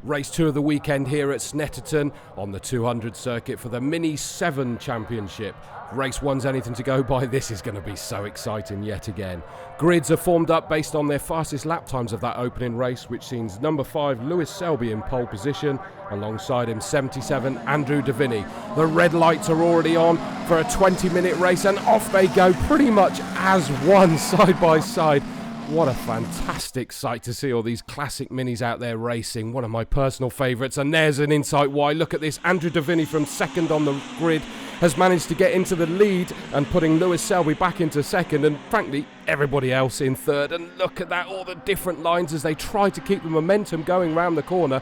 Race 2 of the weekend here at Snetterton on the 200 circuit for the Mini 7 Championship. Race 1's anything to go by. This is going to be so exciting yet again. Grids are formed up based on their fastest lap times of that opening race, which sees number 5 Lewis Selby in pole position, alongside him 77 Andrew Davini. The red lights are already on for a 20-minute race, and off they go pretty much as one, side by side. What a fantastic sight to see all these classic minis out there racing. One of my personal favourites. And there's an insight why. Look at this. Andrew Davini from second on the grid has managed to get into the lead and putting Lewis Selby back into second, and frankly everybody else in third. And look at that, all the different lines as they try to keep the momentum going round the corner.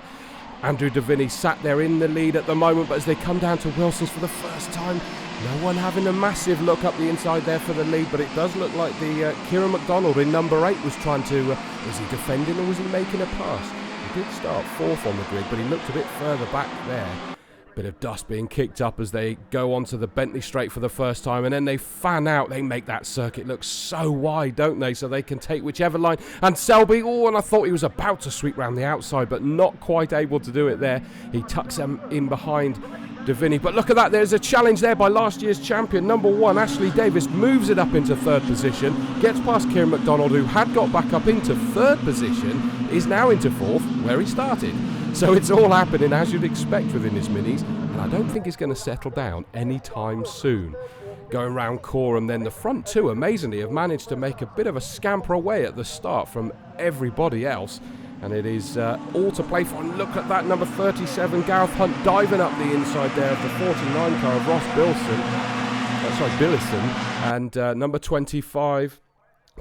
Andrew Davini sat there in the lead at the moment, but as they come down to Wilson's for the first time, no one having a massive look up the inside there for the lead, but it does look like the Kieran McDonald in number 8 was trying to, was he defending or was he making a pass? He did start fourth on the grid, but he looked a bit further back there. Bit of dust being kicked up as they go onto the Bentley Straight for the first time, and then they fan out. They make that circuit look so wide, don't they? So they can take whichever line. And Selby, and I thought he was about to sweep round the outside, but not quite able to do it there. He tucks him in behind Davini. But look at that, there's a challenge there by last year's champion, number 1, Ashley Davis, moves it up into third position, gets past Kieran McDonald, who had got back up into third position, is now into fourth, where he started. So it's all happening as you'd expect within this minis, and I don't think it's going to settle down anytime soon. Going round Coram, then the front two, amazingly, have managed to make a bit of a scamper away at the start from everybody else. And it is all to play for. And look at that, number 37, Gareth Hunt, diving up the inside there of the 49 car of Ross Billison. And number 25,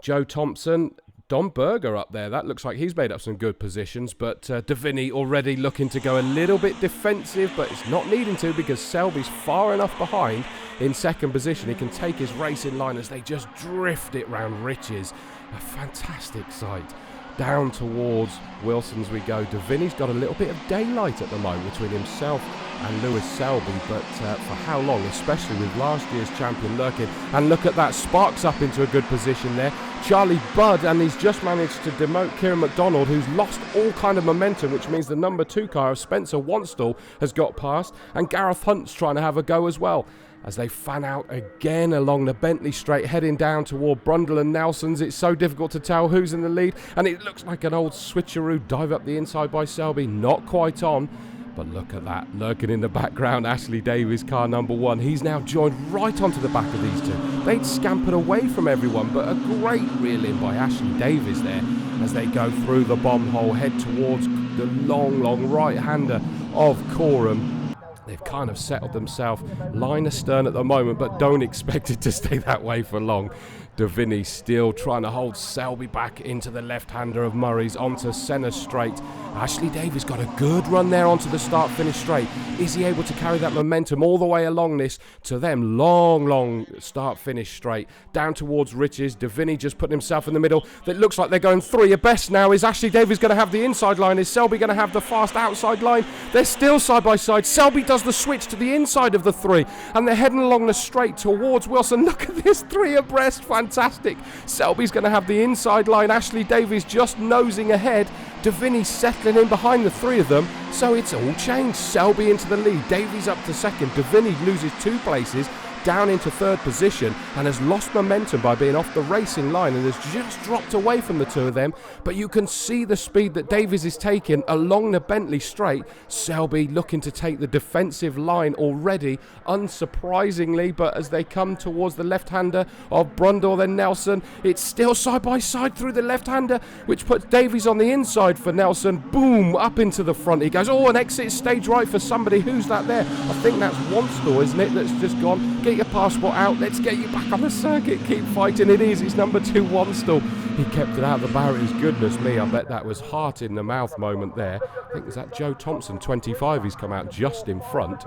Joe Thompson. Don Berger up there. That looks like he's made up some good positions. But Davini already looking to go a little bit defensive, but it's not needing to because Selby's far enough behind in second position. He can take his race in line as they just drift it round Riches. A fantastic sight. Down towards Wilson's we go. Davini's got a little bit of daylight at the moment between himself and Lewis Selby, but for how long, especially with last year's champion lurking. And look at that, Sparks up into a good position there. Charlie Budd, and he's just managed to demote Kieran McDonald, who's lost all kind of momentum, which means the number 2 car of Spencer Wanstall has got past, and Gareth Hunt's trying to have a go as well. As they fan out again along the Bentley Straight, heading down toward Brundle and Nelson's. It's so difficult to tell who's in the lead, and it looks like an old switcheroo dive up the inside by Selby, not quite on. But look at that, lurking in the background, Ashley Davies, car number 1. He's now joined right onto the back of these two. They'd scampered away from everyone, but a great reel-in by Ashley Davies there as they go through the bomb hole, head towards the long right-hander of Coram. They've kind of settled themselves line astern at the moment, but don't expect it to stay that way for long. Davini still trying to hold Selby back into the left-hander of Murray's onto Senna Straight. Ashley Davies got a good run there onto the start-finish straight. Is he able to carry that momentum all the way along this to them long start-finish straight? Down towards Riches. Davini just putting himself in the middle. It looks like they're going 3 abreast now. Is Ashley Davies going to have the inside line? Is Selby going to have the fast outside line? They're still side by side. Selby does the switch to the inside of the 3, and they're heading along the straight towards Wilson. Look at this, 3 abreast. Fantastic. Selby's going to have the inside line. Ashley Davies just nosing ahead. Davini settling in behind the 3 of them. So it's all changed. Selby into the lead. Davies up to second. Davini loses 2 places down into third position and has lost momentum by being off the racing line and has just dropped away from the 2 of them. But you can see the speed that Davies is taking along the Bentley Straight. Selby looking to take the defensive line already, unsurprisingly, but as they come towards the left-hander of Brundle, then Nelson, it's still side by side through the left-hander, which puts Davies on the inside for Nelson. Boom, up into the front he goes. Oh, an exit stage right for somebody. Who's that there? I think that's Wanstall, isn't it, that's just gone. Get your passport out, let's get you back on the circuit, keep fighting. It is, it's number 2 Wanstall. He kept it out of the barriers. Goodness me, I bet that was heart in the mouth moment there. I think, is that Joe Thompson, 25, he's come out just in front.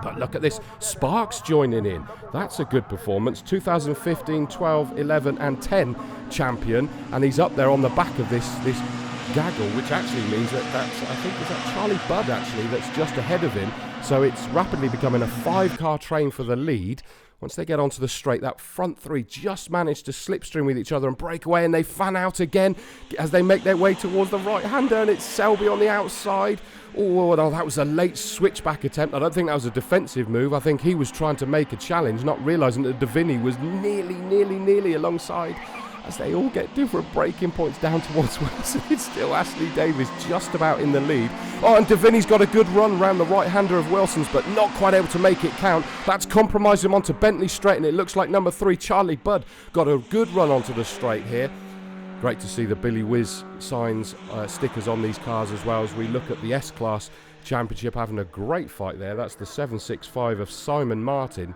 But look at this, Sparks joining in. That's a good performance. 2015, 12, 11 and 10 champion, and he's up there on the back of this gaggle, which actually means that's, I think, is that Charlie Budd actually that's just ahead of him. So it's rapidly becoming a 5-car train for the lead, Once they get onto the straight, that front three just manage to slipstream with each other and break away, and they fan out again as they make their way towards the right-hander, and it's Selby on the outside. Oh, no, that was a late switchback attempt. I don't think that was a defensive move. I think he was trying to make a challenge, not realising that Davini was nearly alongside. As they all get different breaking points down towards Wilson, it's still Ashley Davies just about in the lead. Oh, and Davini's got a good run round the right-hander of Wilson's, but not quite able to make it count. That's compromised him onto Bentley straight, and it looks like number 3, Charlie Budd, got a good run onto the straight here. Great to see the Billy Whiz signs, stickers on these cars as well, as we look at the S-Class Championship having a great fight there. That's the 765 of Simon Martin.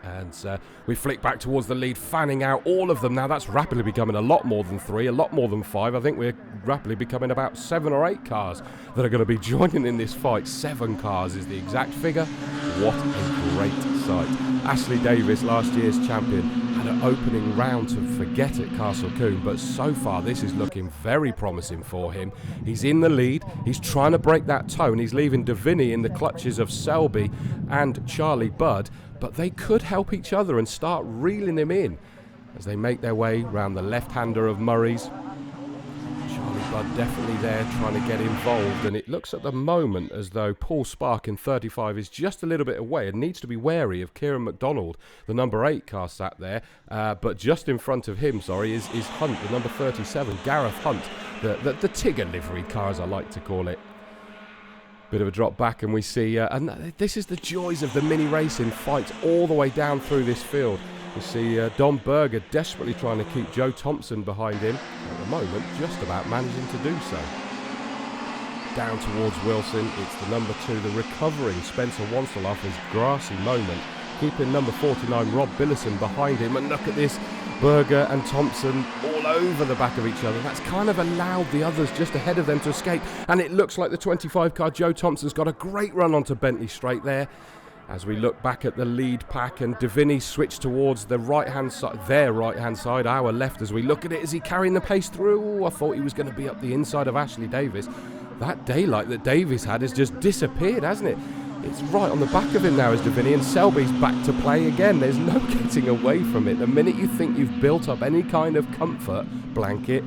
And we flick back towards the lead, fanning out all of them. Now that's rapidly becoming a lot more than 3, a lot more than 5. I think we're rapidly becoming about 7 or 8 cars that are going to be joining in this fight. 7 cars is the exact figure. What a great sight. Ashley Davies, last year's champion, had an opening round to forget at Castle Combe, but so far this is looking very promising for him. He's in the lead, he's trying to break that toe, and he's leaving Davini in the clutches of Selby and Charlie Budd, but they could help each other and start reeling him in as they make their way round the left-hander of Murray's. Charlie Budd definitely there trying to get involved, and it looks at the moment as though Paul Spark in 35 is just a little bit away and needs to be wary of Kieran MacDonald, the number 8 car sat there, but just in front of him, is Hunt, the number 37, Gareth Hunt, the Tigger livery car, as I like to call it. Bit of a drop back, and we see, and this is the joys of the mini racing fights all the way down through this field. We see Don Berger desperately trying to keep Joe Thompson behind him. At the moment, just about managing to do so. Down towards Wilson, it's the number 2, the recovering Spencer Wansell off his grassy moment, keeping number 49 Rob Billison behind him. And look at this, Berger and Thompson all over the back of each other. That's kind of allowed the others just ahead of them to escape, and it looks like the 25 car Joe Thompson's got a great run onto Bentley straight there. As we look back at the lead pack, and Davini switched towards the right-hand side, their right-hand side, our left, as we look at it. Is he carrying the pace through? Ooh, I thought he was going to be up the inside of Ashley Davies. That daylight that Davies had has just disappeared, hasn't it? It's right on the back of him now as Davini, and Selby's back to play again. There's no getting away from it. The minute you think you've built up any kind of comfort blanket,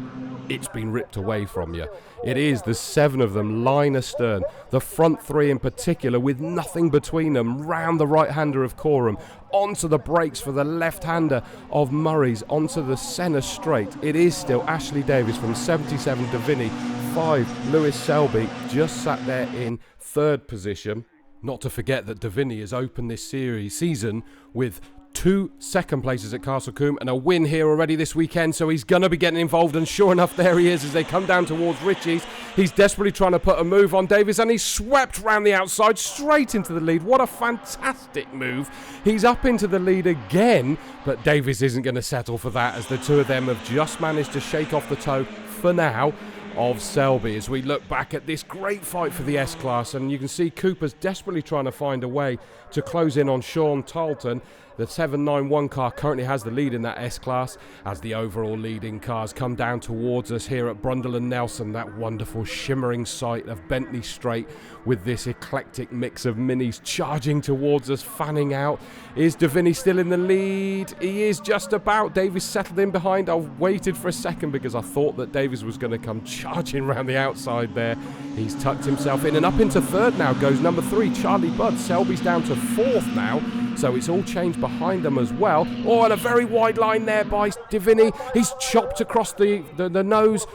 it's been ripped away from you. It is the 7 of them line astern, the front 3 in particular, with nothing between them, round the right-hander of Coram, onto the brakes for the left-hander of Murray's, onto the centre straight. It is still Ashley Davies from 77 Davini, 5 Lewis Selby, just sat there in 3rd position. Not to forget that Davini has opened this season with 2 second places at Castle Combe and a win here already this weekend, so he's going to be getting involved, and sure enough, there he is as they come down towards Ritchie's. He's desperately trying to put a move on Davies, and he's swept round the outside straight into the lead. What a fantastic move. He's up into the lead again, but Davies isn't going to settle for that, as the 2 of them have just managed to shake off the toe for now of Selby, as we look back at this great fight for the S-Class, and you can see Cooper's desperately trying to find a way to close in on Sean Tarleton. The 791 car currently has the lead in that S-Class, as the overall leading cars come down towards us here at Brundle and Nelson, that wonderful shimmering sight of Bentley Straight with this eclectic mix of minis charging towards us, fanning out. Is Davini still in the lead? He is just about. Davies settled in behind. I waited for a second because I thought that Davies was going to come charging around the outside there. He's tucked himself in, and up into 3rd now goes number 3, Charlie Budd. Selby's down to 4th now, so it's all changed behind them as well. Oh, and a very wide line there by Davini. He's chopped across the nose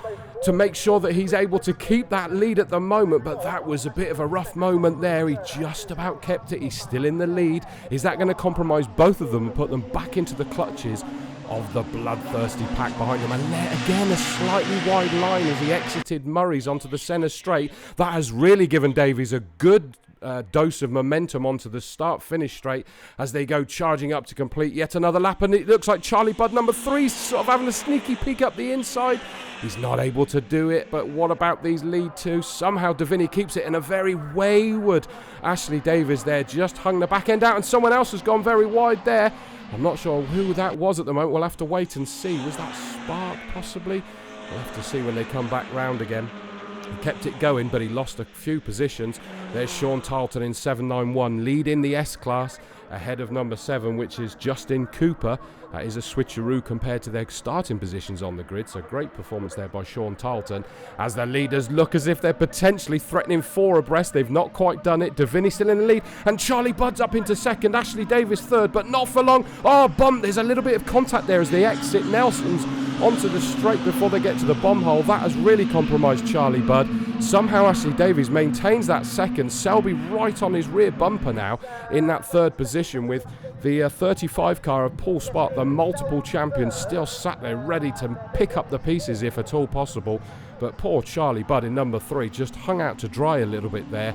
to make sure that he's able to keep that lead at the moment, but that was a bit of a rough moment there. He just about kept it. He's still in the lead. Is that going to compromise both of them and put them back into the clutches of the bloodthirsty pack behind him? And there again, a slightly wide line as he exited Murray's onto the centre straight. That has really given Davies a good dose of momentum onto the start-finish straight as they go charging up to complete yet another lap, and it looks like Charlie Budd, number 3, sort of having a sneaky peek up the inside. He's not able to do it, but what about these lead 2? Somehow Davini keeps it, in a very wayward Ashley Davies there just hung the back end out, and someone else has gone very wide there. I'm not sure who that was at the moment. We'll have to wait and see. Was that Spark possibly? We'll have to see when they come back round again. He kept it going, but he lost a few positions. There's Sean Tarleton in 791, leading the S-Class ahead of number 7, which is Justin Cooper. That is a switcheroo compared to their starting positions on the grid, so great performance there by Sean Tarleton. As the leaders look as if they're potentially threatening 4 abreast, they've not quite done it. Davini still in the lead, and Charlie Budd's up into 2nd, Ashley Davis 3rd, but not for long. Oh, bump, there's a little bit of contact there as they exit Nelson's onto the straight before they get to the bomb hole. That has really compromised Charlie Budd. Somehow Ashley Davies maintains that 2nd. Selby right on his rear bumper now in that 3rd position, with the 35 car of Paul Spark, the multiple champion, still sat there ready to pick up the pieces if at all possible. But poor Charlie Budd in number 3 just hung out to dry a little bit there.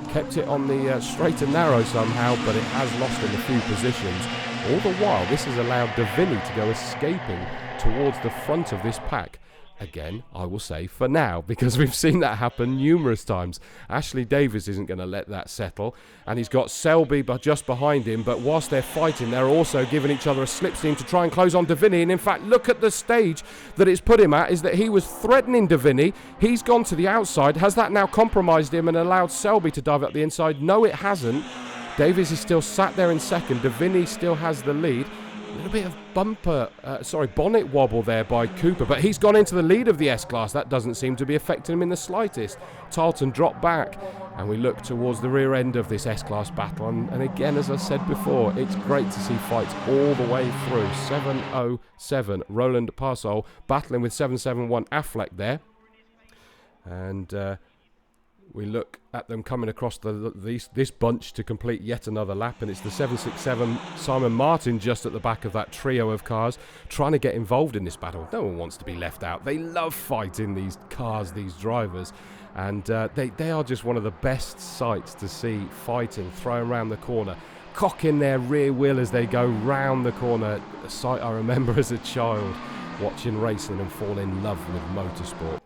Kept it on the straight and narrow somehow, but it has lost in a few positions. All the while, this has allowed Davini to go escaping towards the front of this pack. Again, I will say for now, because we've seen that happen numerous times. Ashley Davis isn't going to let that settle, and he's got Selby just behind him, but whilst they're fighting, they're also giving each other a slipstream to try and close on Davini. And in fact, look at the stage that it's put him at, is that he was threatening Davini. He's gone to the outside. Has that now compromised him and allowed Selby to dive up the inside? No, it hasn't. Davis is still sat there in 2nd. Davini still has the lead. A little bit of bonnet wobble there by Cooper, but he's gone into the lead of the S-Class. That doesn't seem to be affecting him in the slightest. Tarleton dropped back, and we look towards the rear end of this S-Class battle. And again, as I said before, it's great to see fights all the way through. 707, Roland Parsol battling with 771 Affleck there. And we look at them coming across this bunch to complete yet another lap, and it's the 767 Simon Martin just at the back of that trio of cars trying to get involved in this battle. No one wants to be left out. They love fighting these cars, these drivers, and they are just one of the best sights to see fighting, throwing around the corner, cocking their rear wheel as they go round the corner. A sight I remember as a child watching racing and fall in love with motorsport.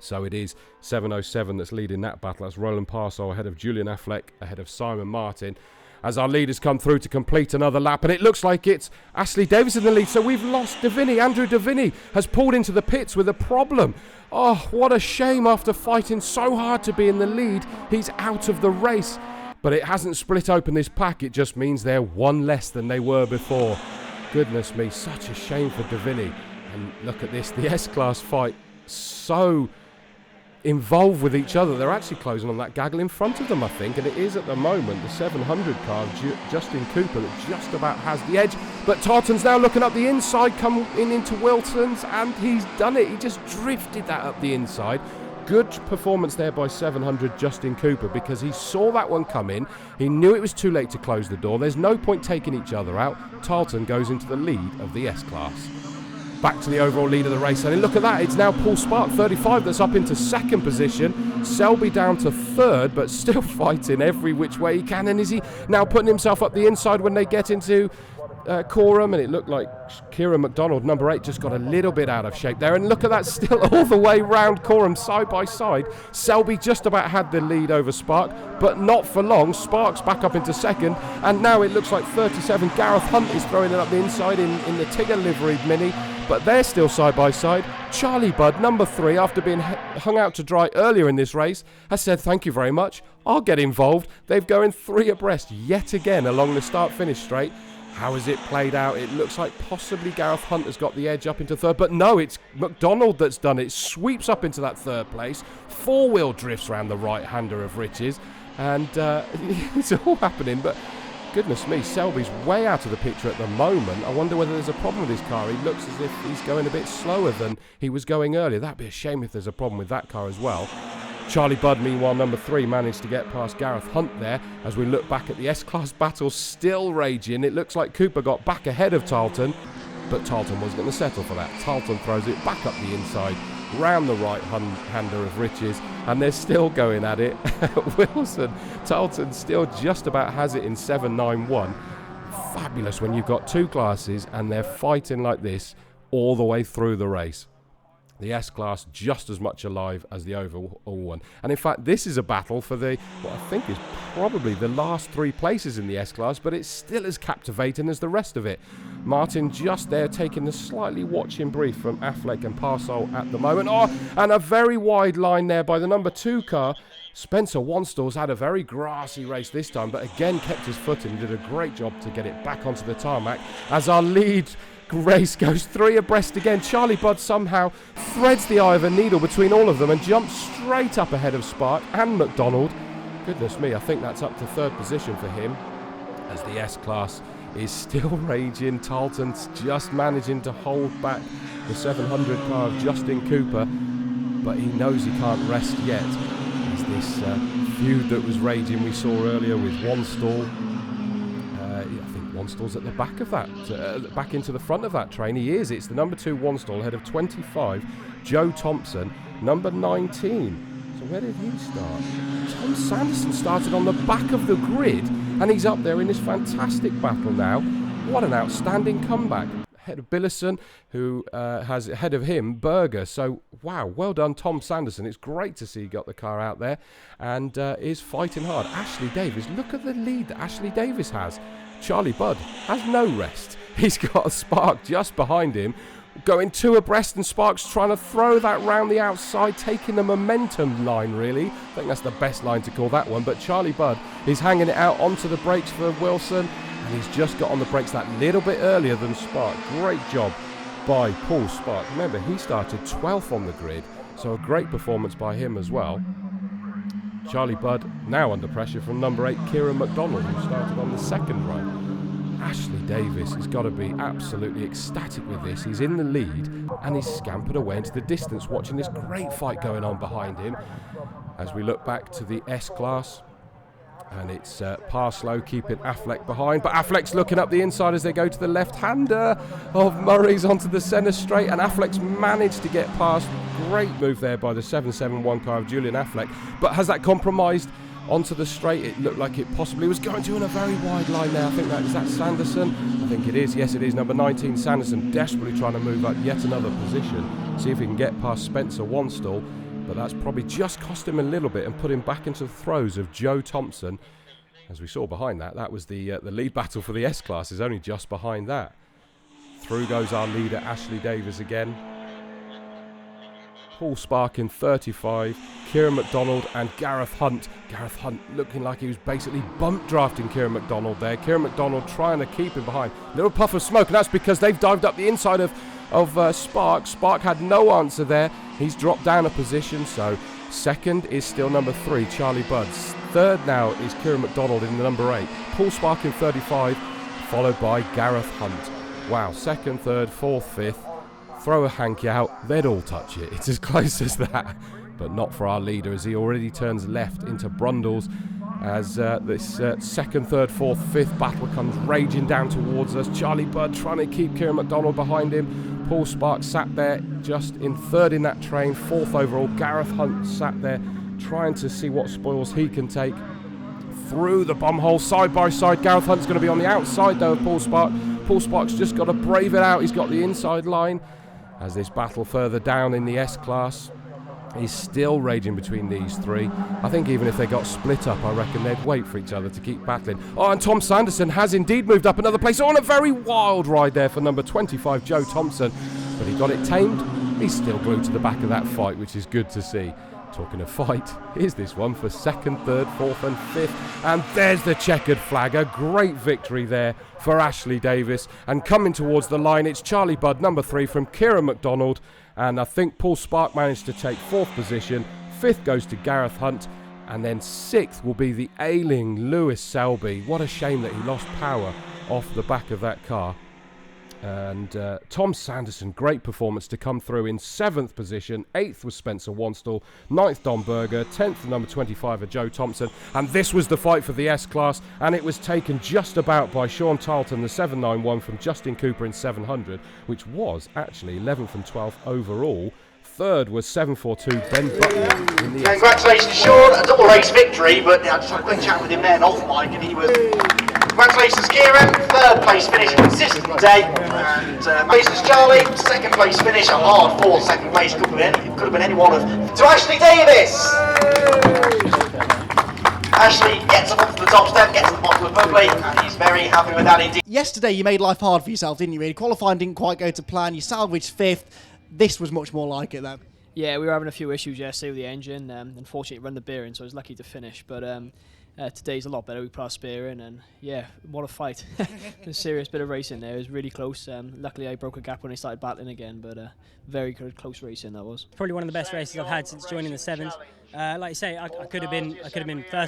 So it is 707 that's leading that battle. That's Roland Parsol ahead of Julian Affleck, ahead of Simon Martin, as our leaders come through to complete another lap. And it looks like it's Ashley Davis in the lead. So we've lost Davini. Andrew Davini has pulled into the pits with a problem. Oh, what a shame. After fighting so hard to be in the lead, he's out of the race. But it hasn't split open this pack. It just means they're 1 less than they were before. Goodness me, such a shame for Davini. And look at this, the S-Class fight, so involved with each other. They're actually closing on that gaggle in front of them, I think, and it is at the moment the 700 car Justin Cooper that just about has the edge. But Tarleton's now looking up the inside, coming into Wilson's, and he's done it. He just drifted that up the inside. Good performance there by 700 Justin Cooper, because he saw that one come in. He knew it was too late to close the door. There's no point taking each other out. Tarleton goes into the lead of the S-Class. Back to the overall lead of the race, and look at that, it's now Paul Spark 35 that's up into 2nd position. Selby down to 3rd, but still fighting every which way he can. And is he now putting himself up the inside when they get into Coram? And it looked like Kieran McDonald, number 8, just got a little bit out of shape there. And look at that, still all the way round Coram, side by side. Selby just about had the lead over Spark, but not for long. Spark's back up into 2nd, and now it looks like 37 Gareth Hunt is throwing it up the inside in the Tigger liveried Mini. But they're still side by side. Charlie Budd, number 3, after being hung out to dry earlier in this race, has said thank you very much, I'll get involved. They've going 3 abreast yet again along the start-finish straight. How has it played out? It looks like possibly Gareth Hunt has got the edge up into 3rd, but no, it's McDonald that's done it. Sweeps up into that 3rd place. 4-wheel drifts around the right-hander of Riches, and it's all happening, but goodness me, Selby's way out of the picture at the moment. I wonder whether there's a problem with his car. He looks as if he's going a bit slower than he was going earlier. That'd be a shame if there's a problem with that car as well. Charlie Budd, meanwhile, number 3, managed to get past Gareth Hunt there. As we look back at the S-Class battle, still raging. It looks like Cooper got back ahead of Tarleton, but Tarleton wasn't going to settle for that. Tarleton throws it back up the inside, round the right-hander of Riches, and they're still going at it. Wilson, Tarleton still just about has it in 791. Fabulous when you've got 2 classes and they're fighting like this all the way through the race. The S-Class just as much alive as the overall one. And in fact, this is a battle for what I think is probably the last 3 places in the S-Class, but it's still as captivating as the rest of it. Martin just there taking the slightly watching brief from Affleck and Parsol at the moment. Oh, and a very wide line there by the number 2 car. Spencer Wanstall's had a very grassy race this time, but again kept his footing and did a great job to get it back onto the tarmac as our lead race goes 3 abreast again. Charlie Budd somehow threads the eye of a needle between all of them and jumps straight up ahead of Spark and McDonald. Goodness me, I think that's up to 3rd position for him as the S-Class is still raging. Tarleton's just managing to hold back the 700 car of Justin Cooper, but he knows he can't rest yet. As this feud that was raging we saw earlier with Wanstall, Wanstall's at the back of that, back into the front of that train. He is. It's the number 2 Wanstall ahead of 25, Joe Thompson, number 19. So where did he start? Tom Sanderson started on the back of the grid, and he's up there in this fantastic battle now. What an outstanding comeback. Ahead of Billison, who has ahead of him Berger. So, wow, well done, Tom Sanderson. It's great to see he got the car out there and is fighting hard. Ashley Davis, look at the lead that Ashley Davis has. Charlie Budd has no rest. He's got a Spark just behind him, going 2 abreast, and Spark's trying to throw that round the outside, taking the momentum line, really. I think that's the best line to call that one. But Charlie Budd is hanging it out onto the brakes for Wilson, and he's just got on the brakes that little bit earlier than Spark. Great job by Paul Spark. Remember, he started 12th on the grid, so a great performance by him as well. Charlie Budd now under pressure from number 8, Kieran McDonald, who started on the 2nd row. Ashley Davis has got to be absolutely ecstatic with this. He's in the lead and he's scampered away into the distance, watching this great fight going on behind him. As we look back to the S-Class, and it's Parslow keeping Affleck behind, but Affleck's looking up the inside as they go to the left-hander of Murray's onto the centre straight, and Affleck's managed to get past. Great move there by the 771 car of Julian Affleck, but has that compromised onto the straight? It looked like it possibly was going to, in a very wide line there. I think is that Sanderson? I think it is. Yes, it is. Number 19 Sanderson desperately trying to move up yet another position, see if he can get past Spencer Wanstall. But that's probably just cost him a little bit and put him back into the throes of Joe Thompson. As we saw behind that, that was the lead battle for the S-Class, is only just behind that. Through goes our leader, Ashley Davis again. Paul Spark in 35, Kieran McDonald and Gareth Hunt. Gareth Hunt looking like he was basically bump drafting Kieran McDonald there. Kieran McDonald trying to keep him behind. Little puff of smoke, and that's because they've dived up the inside of Spark. Spark had no answer there. He's dropped down a position, so 2nd is still number 3, Charlie Budds. 3rd now is Kieran McDonald in the number 8. Paul Spark in 35, followed by Gareth Hunt. Wow, 2nd, 3rd, 4th, 5th. Throw a hanky out, they'd all touch it. It's as close as that. But not for our leader, as he already turns left into Brundles, as this 2nd, 3rd, 4th, 5th battle comes raging down towards us. Charlie Budd trying to keep Kieran McDonald behind him. Paul Sparks sat there just in 3rd in that train, 4th overall. Gareth Hunt sat there trying to see what spoils he can take. Through the bum hole, side by side. Gareth Hunt's going to be on the outside though of Paul Sparks. Paul Sparks just got to brave it out. He's got the inside line. As this battle further down in the S-Class is still raging between these 3. I think even if they got split up, I reckon they'd wait for each other to keep battling. Oh, and Tom Sanderson has indeed moved up another place. Oh, and a very wild ride there for number 25, Joe Thompson. But he got it tamed. He's still glued to the back of that fight, which is good to see. Talking of fight, here's this one for 2nd, 3rd, 4th and 5th. And there's the checkered flag. A great victory there for Ashley Davis. And coming towards the line, it's Charlie Budd, number 3, from Kieran McDonald. And I think Paul Spark managed to take 4th position. 5th goes to Gareth Hunt. And then 6th will be the ailing Lewis Selby. What a shame that he lost power off the back of that car. And Tom Sanderson, great performance to come through in 7th position. 8th was Spencer Wanstall. 9th, Don Berger. 10th, number 25, Joe Thompson. And this was the fight for the S-Class. And it was taken just about by Sean Tarleton, the 791 from Justin Cooper in 700, which was actually 11th and 12th overall. 3rd was 742 Ben Butler in the Congratulations, Sean. A double race victory, but I just had a quick chat with him there off mic, and he was Congratulations, Kieran. Third place finish, consistent day. And congratulations, Charlie. Second place finish, a hard fought second place. Could have been any one of. To Ashley Davis. Ashley gets up onto the top step, gets to the bottom of the bubbly, and he's very happy with that indeed. Yesterday you made life hard for yourself, didn't you really? Qualifying didn't quite go to plan, you salvaged 5th. This was much more like it then. Yeah, we were having a few issues yesterday with the engine. Unfortunately, it ran the bearing, so I was lucky to finish. But today's a lot better. We put our spear in, and yeah, what a fight. A serious bit of racing there. It was really close. Luckily, I broke a gap when I started battling again, but very good, close racing that was. Probably one of the best races I've had since joining the Sevens. Like you say, I could have been first,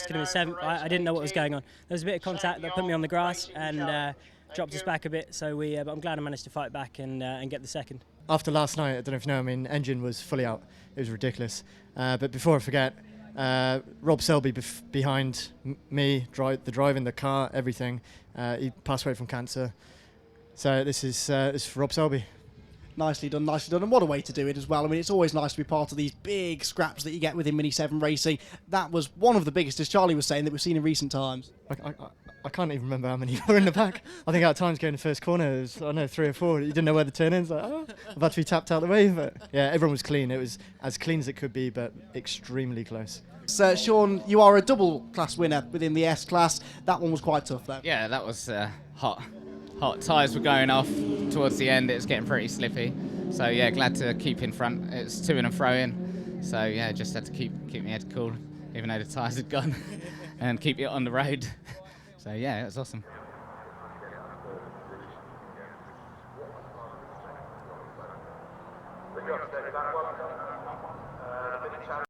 could have been 7th. I didn't know what was going on. There was a bit of contact that put me on the grass and dropped us back a bit. So but I'm glad I managed to fight back and get the second. After last night, I don't know if you know, I mean, engine was fully out. It was ridiculous. But before I forget, Rob Selby behind me, the driving, the car, everything. He passed away from cancer. So this is for Rob Selby. Nicely done, and what a way to do it as well. I mean, it's always nice to be part of these big scraps that you get within Mini 7 racing. That was one of the biggest, as Charlie was saying, that we've seen in recent times. I can't even remember how many were in the back. I think at times going to first corner, it was, I don't know, 3 or 4. You didn't know where the turn is. Like, about to be tapped out of the way. But yeah, everyone was clean. It was as clean as it could be, but extremely close. So, Sean, you are a double class winner within the S class. That one was quite tough, though. Yeah, that was hot. Tyres were going off towards the end. It was getting pretty slippy. So yeah, glad to keep in front. It's to and fro in. So yeah, just had to keep my head cool, even though the tyres had gone, and keep it on the road. So yeah, it was awesome.